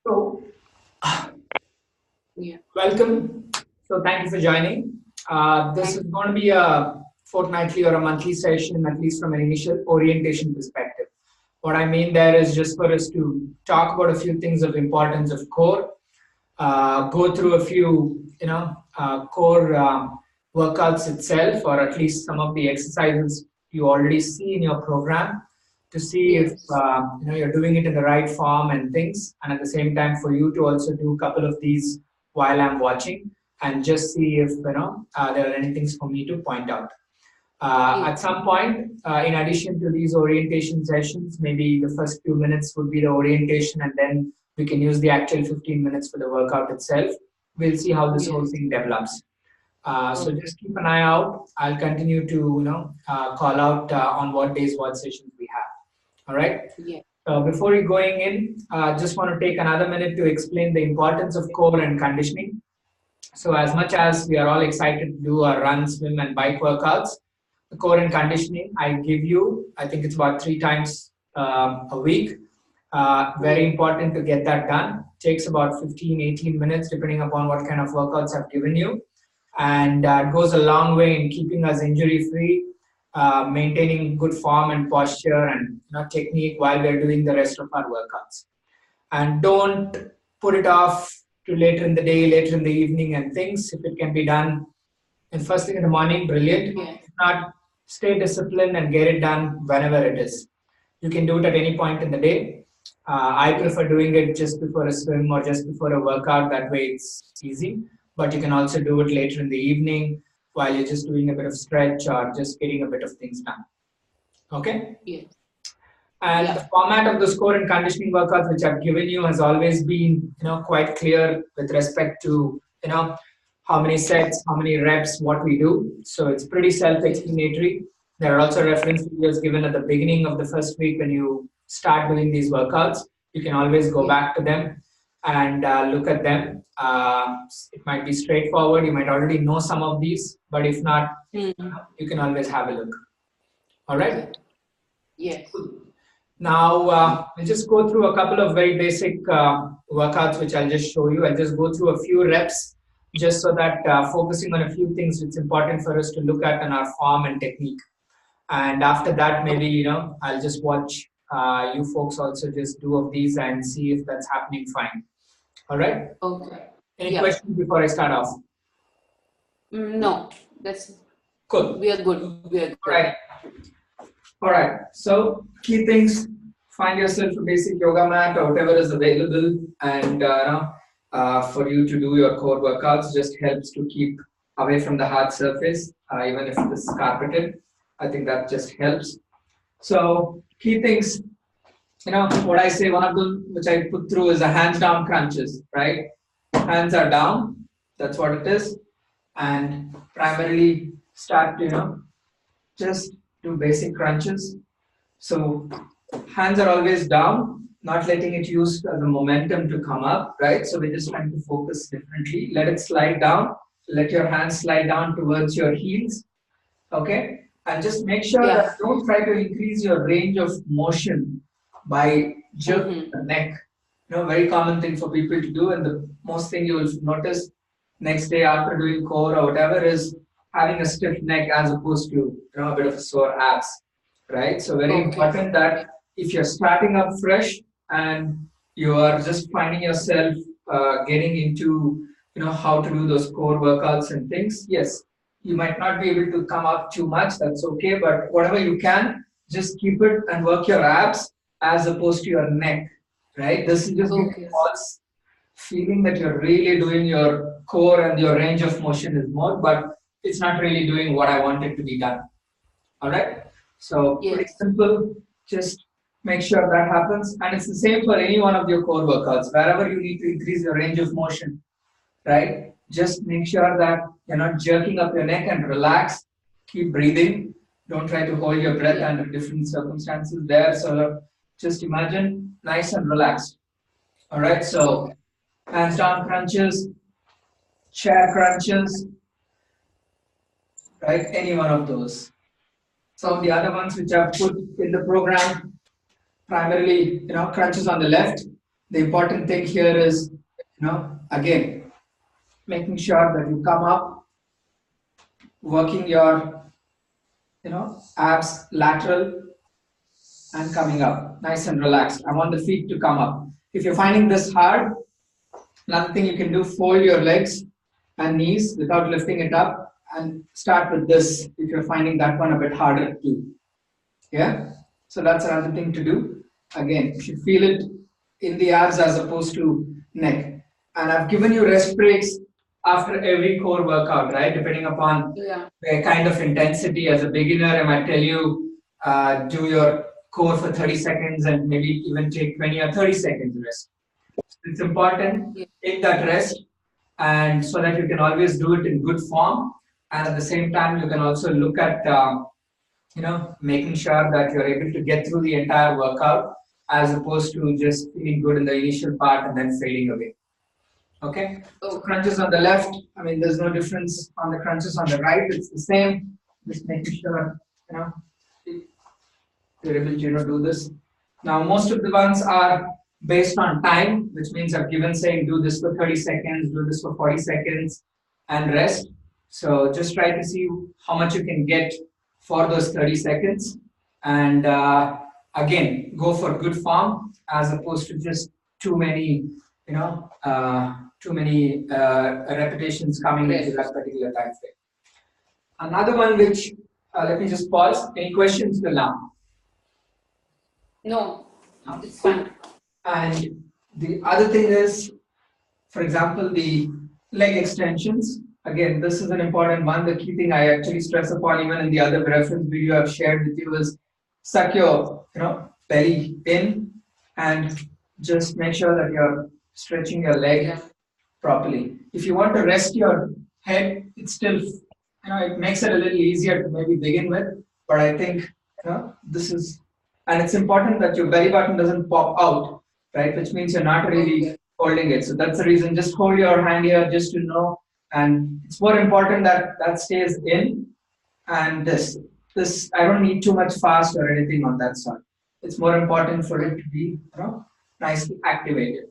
So, Yeah. welcome. So, thank you for joining. This is Thank going to be a fortnightly or a monthly session, at least from an initial orientation perspective. What I mean there is just for us to talk about a few things of importance of core, go through a few, core workouts itself, or at least some of the exercises you already see in your program, to see if yes. you're doing it in the right form and things, and at the same time for you to also do a couple of these while I'm watching and just see if there are any things for me to point out. At Yes. some point, in addition to these orientation sessions, maybe the first few minutes would be the orientation, and then we can use the actual 15 minutes for the workout itself. We'll see how this whole Yes. thing develops. So Okay. just keep an eye out. I'll continue to call out on what days, what sessions we have. All right. Yeah. Before you going in, just want to take another minute to explain the importance of core and conditioning. So as much as we are all excited to do our run, swim, and bike workouts, the core and conditioning I give you, I think it's about 3 times a week. Very Yeah. important to get that done. Takes about 15, 18 minutes depending upon what kind of workouts I've given you. And it goes a long way in keeping us injury free, maintaining good form and posture and technique while we're doing the rest of our workouts. And don't put it off to later in the day, later in the evening, and things. If it can be done and first thing in the morning, brilliant. Yeah. If not, stay disciplined and get it done whenever it is. You can do it at any point in the day. I Yeah. prefer doing it just before a swim or just before a workout. That way it's easy. But you can also do it later in the evening while you're just doing a bit of stretch or just getting a bit of things done. Okay? Yes. And the Yeah. format of the score and conditioning workouts which I've given you has always been, quite clear with respect to, how many sets, how many reps, what we do. So it's pretty Yes. self-explanatory. There are also reference videos given at the beginning of the first week when you start doing these workouts. You can always go Yeah. back to them and look at them. It might be straightforward. You might already know some of these, but if not, Hmm. you can always have a look. All right. Okay. Yes. Now, we'll just go through a couple of very basic workouts, which I'll just show you. I'll just go through a few reps, just so that focusing on a few things it's important for us to look at in our form and technique. And after that, maybe, I'll just watch you folks also just do of these and see if that's happening fine. All right. Okay. Any Yeah. questions before I start off? No. That's Cool. we are good. We are All good. right. All right. So key things: find yourself a basic yoga mat or whatever is available, and for you to do your core workouts. Just helps to keep away from the hard surface, even if it's carpeted. I think that just helps. So key things, what I say. One of them which I put through is a hands down crunches. Right, hands are down. That's what it is, and primarily start just do basic crunches. So hands are always down, not letting it use as a momentum to come up, right? So we're just trying to focus differently. Let it slide down. Let your hands slide down towards your heels, okay? And just make sure Yeah. that don't try to increase your range of motion by jerking Mm-hmm. the neck. Very common thing for people to do, and the most thing you will notice next day after doing core or whatever is having a stiff neck as opposed to a bit of a sore abs, right? So very Okay. important that if you're starting up fresh and you are just finding yourself getting into how to do those core workouts and things, yes, you might not be able to come up too much. That's okay, but whatever you can, just keep it and work your abs as opposed to your neck, right? This is just giving Okay. false feeling that you're really doing your core and your range of motion is more, but it's not really doing what I want it to be done. All right. So pretty Yes. simple. Just make sure that happens, and it's the same for any one of your core workouts. Wherever you need to increase your range of motion, right? Just make sure that you're not jerking up your neck and relax. Keep breathing. Don't try to hold your breath Yeah. under different circumstances there. So just imagine nice and relaxed. All right. So Okay. hands down crunches, chair crunches, right? Any one of those. Some of the Okay. other ones which I've put in the program, primarily, crunches on the left. The important thing here is, again, making sure that you come up, working your, abs lateral and coming up, nice and relaxed. I want the feet to come up. If you're finding this hard, another thing you can do, fold your legs and knees without lifting it up and start with this if you're finding that one a bit harder too. Yeah? So that's another thing to do. Again, you should feel it in the abs as opposed to neck. And I've given you rest breaks after every core workout, right? Depending upon the kind of intensity. As a beginner, I might tell you do your core for 30 seconds and maybe even take 20 or 30 seconds rest. It's important, take that rest, and so that you can always do it in good form. And at the same time, you can also look at making sure that you're able to get through the entire workout as opposed to just feeling good in the initial part and then fading away. Okay? So crunches on the left, I mean, there's no difference on the crunches on the right. It's the same. Just making sure, you're able to, do this. Now, most of the ones are based on time, which means I've given saying do this for 30 seconds, do this for 40 seconds, and rest. So just try to see how much you can get for those 30 seconds. And again, go for good form as opposed to just too many, repetitions coming into that particular time frame. Another one which, let me just pause. Any questions till now? No, it's fine. And the other thing is, for example, the leg extensions. Again, this is an important one. The key thing I actually stress upon even in the other reference video I've shared with you is suck your, belly in and just make sure that you're stretching your leg properly. If you want to rest your head, it's still, it makes it a little easier to maybe begin with. But I think, this is, and it's important that your belly button doesn't pop out, right? Which means you're not really holding it. So that's the reason. Just hold your hand here just to know. And it's more important that that stays in. And this, I don't need too much fast or anything on that side. It's more important for it to be, nicely activated.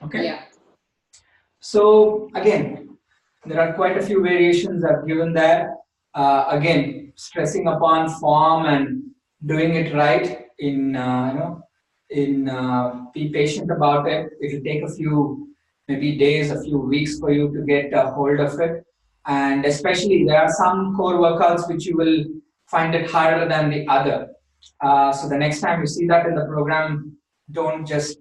Okay. Yeah. So again, there are quite a few variations I've given there. Again, stressing upon form and doing it right. Be patient about it. It will take a few, maybe days, a few weeks for you to get a hold of it. And especially there are some core workouts which you will find it harder than the other. So the next time you see that in the program, don't just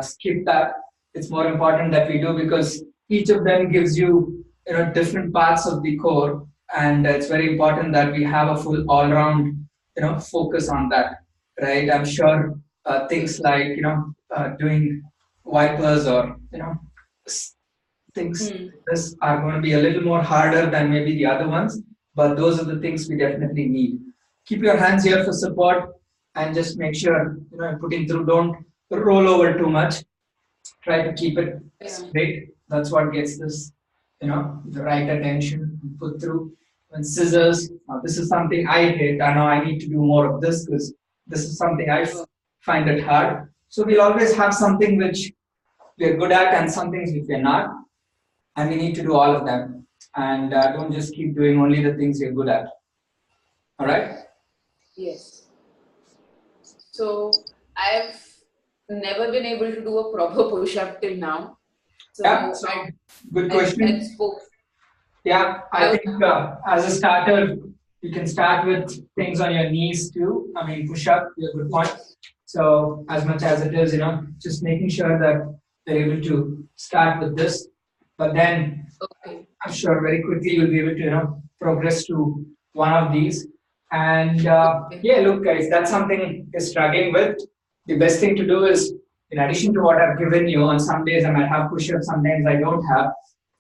skip that. It's more important that we do because each of them gives you different parts of the core, and it's very important that we have a full all-round focus on that, right? I'm sure things like doing wipers or things like this are going to be a little more harder than maybe the other ones, but those are the things we definitely need. Keep your hands here for support and just make sure putting through, don't roll over too much. Try to keep it straight. That's what gets this the right attention put through. When scissors, this is something I hate. I know I need to do more of this because this is something I find it hard. So we'll always have something which we're good at and some things which we're not, and we need to do all of them. And don't just keep doing only the things you're good at. All right? Yes. So I've never been able to do a proper push-up till now. So good question. Yeah, I think as a starter, you can start with things on your knees too. I mean, push-up, a good point. So as much as it is, just making sure that they're able to start with this. But then I'm sure very quickly you'll be able to, progress to one of these. And look, guys, that's something you're struggling with. The best thing to do is, in addition to what I've given you, on some days I might have push-ups, sometimes I don't have,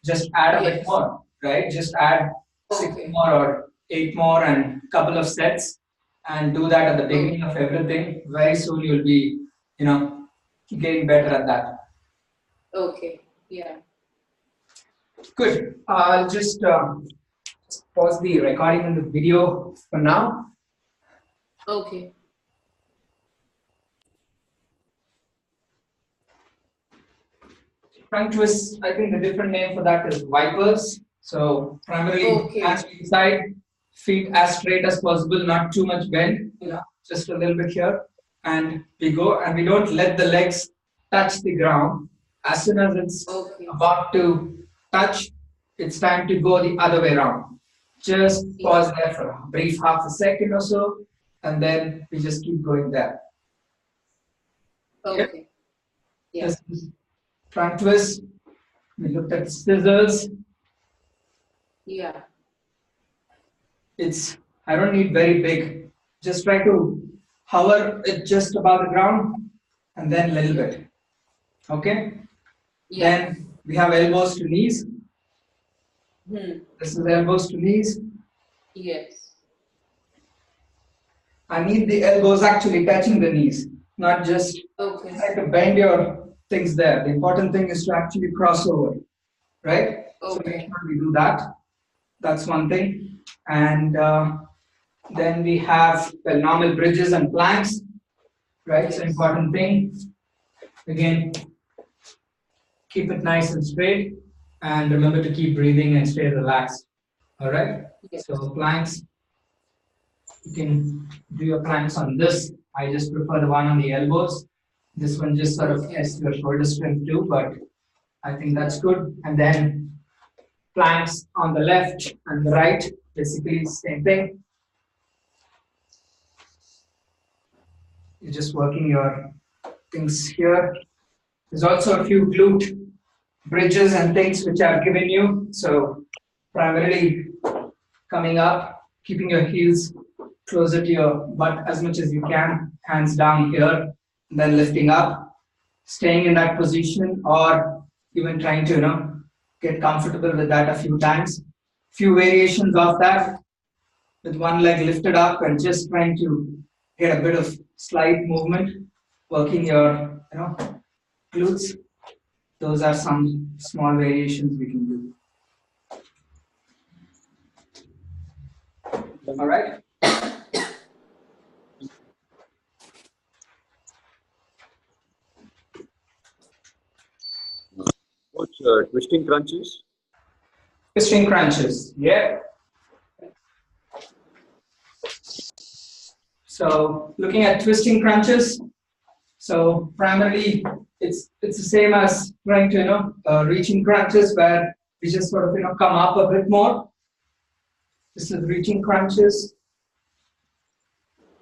just add a bit more, right? Just add 6 more or 8 more and a couple of sets and do that at the beginning of everything. Very soon you'll be, getting better at that. Okay, yeah. Good. I'll just pause the recording in the video for now. Okay. Trunk twists, I think the different name for that is vipers. So primarily hands to the side, feet as straight as possible, not too much bend, just a little bit here. And we go, and we don't let the legs touch the ground. As soon as it's about to touch, it's time to go the other way around. Just pause there for a brief half a second or so, and then we just keep going there. Okay. Yeah. This is front twist. We looked at scissors. Yeah. I don't need very big. Just try to hover it just above the ground and then a little bit. Okay? Yeah. Then we have elbows to knees. This is elbows to knees. Yes. I need the elbows actually touching the knees, not just try to bend your things there. The important thing is to actually cross over, right? So make sure we do that. That's one thing. And then we have normal bridges and planks, right? So important thing. Again, keep it nice and straight, and remember to keep breathing and stay relaxed. All right. Yes. So planks, you can do your planks on this. I just prefer the one on the elbows. This one just sort of tests your shoulder strength too, but I think that's good. And then planks on the left and the right, basically same thing. You're just working your things here. There's also a few glute bridges and things which I've given you. So primarily coming up, keeping your heels closer to your butt as much as you can, hands down here, and then lifting up, staying in that position, or even trying to get comfortable with that a few times. Few variations of that with one leg lifted up and just trying to get a bit of slight movement, working your glutes. Those are some small variations we can do. All right. What's twisting crunches? Twisting crunches, yeah. So looking at twisting crunches, so primarily it's the same as trying to reaching crunches where we just sort of come up a bit more. This is reaching crunches.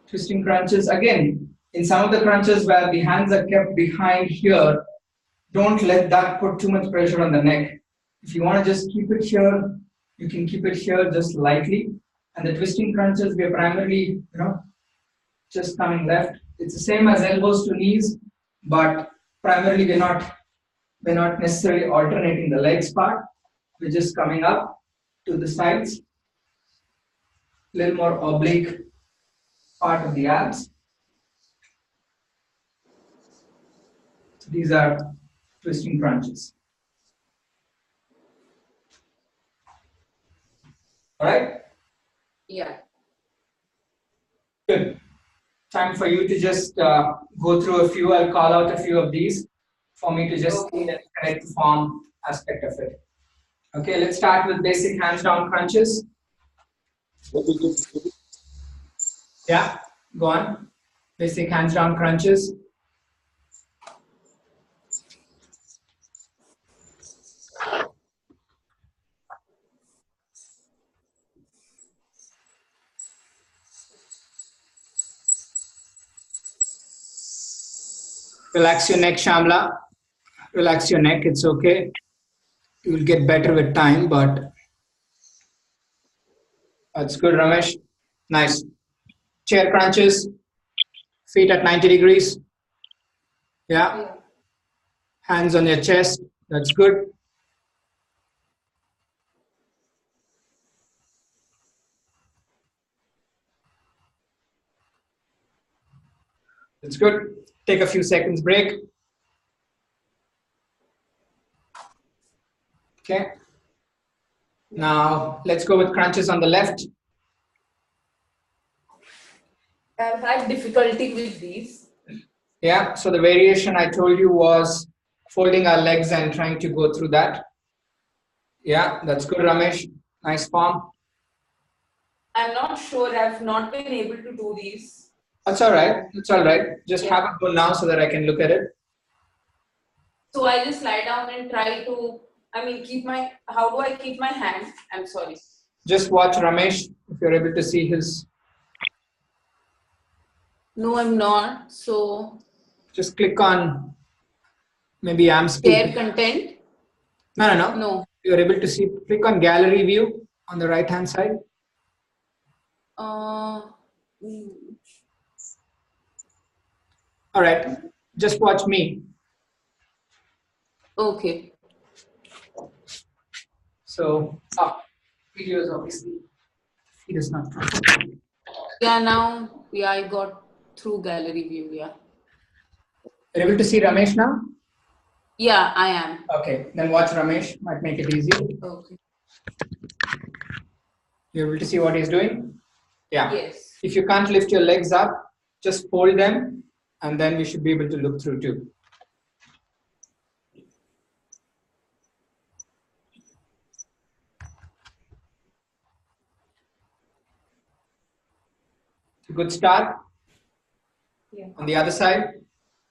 Twisting crunches, again, in some of the crunches where the hands are kept behind here, don't let that put too much pressure on the neck. If you want to just keep it here, you can keep it here just lightly. And the twisting crunches, we are primarily, just coming left. It's the same as elbows to knees, but primarily we're not necessarily alternating the legs part. We're just coming up to the sides, a little more oblique part of the abs. So these are twisting crunches. All right? Yeah. Good. Time for you to just go through a few. I'll call out a few of these for me to just see the correct form aspect of it. Okay, let's start with basic hands down crunches. Yeah, go on. Basic hands down crunches. Relax your neck, Shamla. Relax your neck, it's okay. You'll get better with time, but that's good, Ramesh. Nice. Chair crunches, feet at 90 degrees. Yeah. Hands on your chest, that's good. That's good. Take a few seconds break. Okay. Now let's go with crunches on the left. I've had difficulty with these. Yeah, so the variation I told you was folding our legs and trying to go through that. Yeah, that's good, Ramesh. Nice form. I'm not sure. I've not been able to do these. That's all right. That's all right. Just Yeah. have a go now so that I can look at it. So I just lie down and try to, keep my, how do I keep my hand? I'm sorry. Just watch Ramesh if you're able to see his. No, I'm not. So Just click on maybe I'm share speaking. content. No. No. You're able to see. Click on gallery view on the right hand side. Mm, All right. Just watch me. okay. So, video is obviously feed is not. Yeah, now, yeah, I got through gallery view. Yeah. You're able to see Ramesh now? Yeah, I am. Okay, then watch Ramesh. Might make it easier. Okay. You're able to see what he's doing? Yeah. Yes. If you can't lift your legs up, just fold them and then we should be able to look through too. It's a good start. Yeah. On the other side,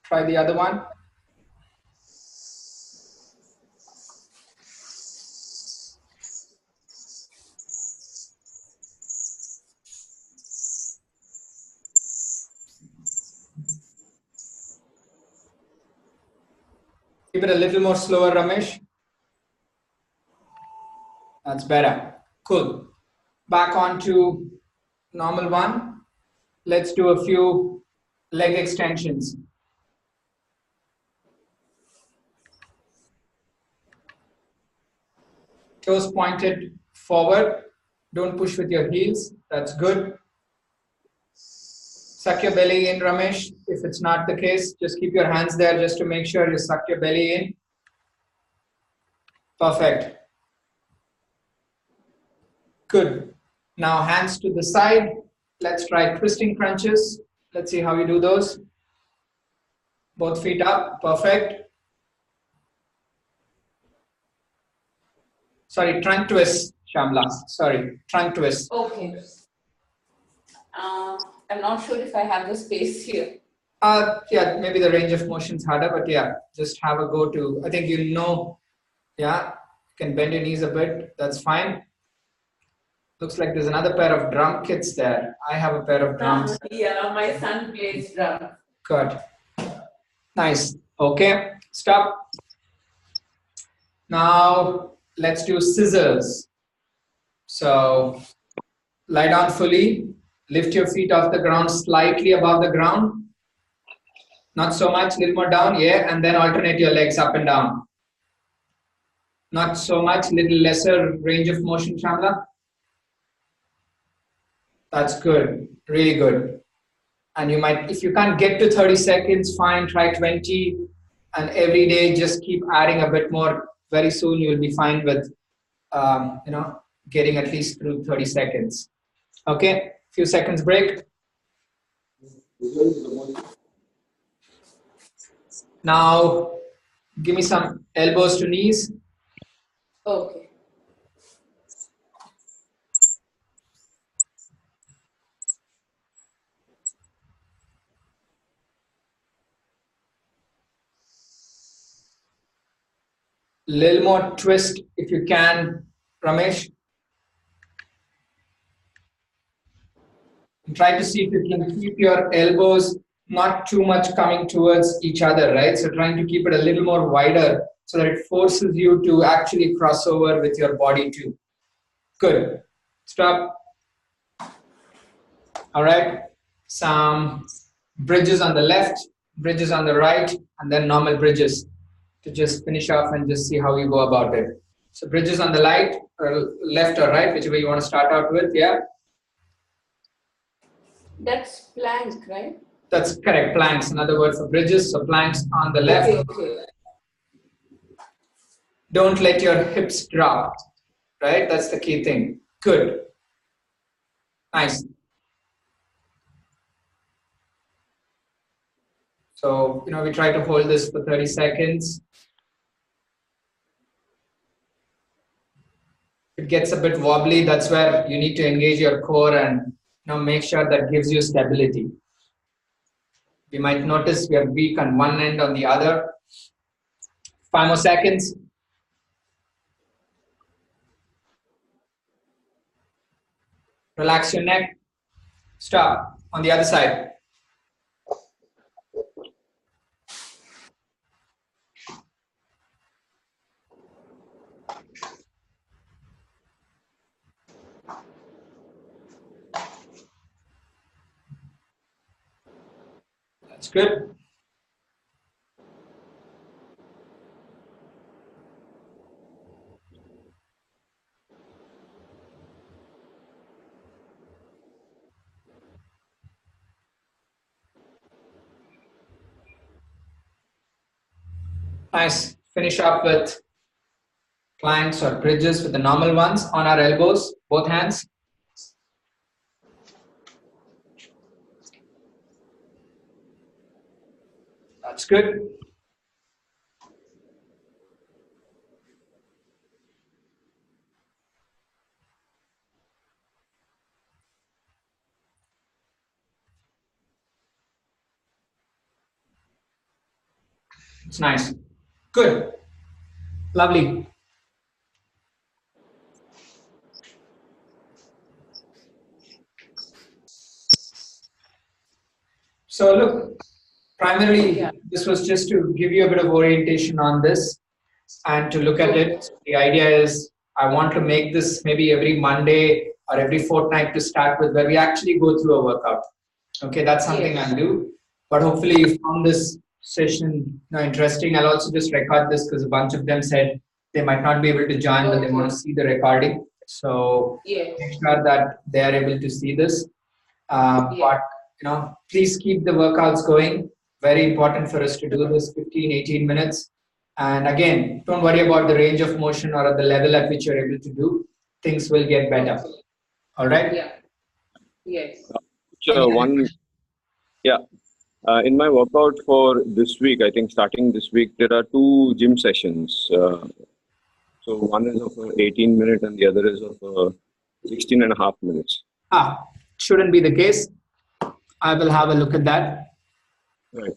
try the other one. Keep it a little more slower, Ramesh. That's better. Cool. Back on to normal one. Let's do a few leg extensions. Toes pointed forward. Don't push with your heels. That's good. Suck your belly in, Ramesh. If it's not the case, just keep your hands there just to make sure you suck your belly in. Perfect. Good. Now hands to the side. Let's try twisting crunches. Let's see how you do those. Both feet up. Perfect. Sorry, trunk twist, Shamla. Sorry, trunk twist. Okay. I'm not sure if I have the space here. Yeah, maybe the range of motion's harder, but yeah, just have a go to. I think you know, yeah, you can bend your knees a bit. That's fine. Looks like there's another pair of drum kits there. I have a pair of drums. Yeah, my son plays drum. Good. Nice. Okay, stop. Now let's do scissors. So lie down fully. Lift your feet off the ground slightly above the ground. Not so much, little more down, yeah, and then alternate your legs up and down. Not so much, little lesser range of motion, Shamla. That's good, really good. And you might, if you can't get to 30 seconds, fine, try 20. And every day, just keep adding a bit more. Very soon, you'll be fine with, getting at least through 30 seconds. Okay, few seconds break. Now, give me some elbows to knees. Okay. Little more twist if you can, Ramesh. And try to see if you can keep your elbows not too much coming towards each other, right? So trying to keep it a little more wider so that it forces you to actually cross over with your body too. Good. Stop. All right. Some bridges on the left, bridges on the right, and then normal bridges to just finish off and just see how you go about it. So bridges on the right or left or right, whichever you want to start out with. Yeah. That's plank, right? That's correct. Planks, another word for bridges. So planks on the left. Okay. Don't let your hips drop, right? That's the key thing. Good. Nice. So, we try to hold this for 30 seconds. it gets a bit wobbly, that's where you need to engage your core and make sure that gives you stability. You might notice we are weak on one end, on the other. 5 more seconds. Relax your neck. Stop. On the other side. That's good. Nice. Finish up with planks or bridges with the normal ones on our elbows, both hands. That's good. It's nice. Good. Lovely. So look, primarily this was just to give you a bit of orientation on this and to look at it. The idea is I want to make this maybe every Monday or every fortnight to start with, where we actually go through a workout. Okay, that's something I'll do. But hopefully you found this session interesting. I'll also just record this because a bunch of them said they might not be able to join, but they want to see the recording. So make sure that they are able to see this. But please keep the workouts going. Very important for us to do this 15, 18 minutes. And again, don't worry about the range of motion or at the level at which you're able to do. Things will get better. All right? Yeah. Yes. In my workout for this week, I think starting this week, there are 2 gym sessions. So one is of 18 minutes and the other is of 16 and a half minutes. Shouldn't be the case. I will have a look at that. Right.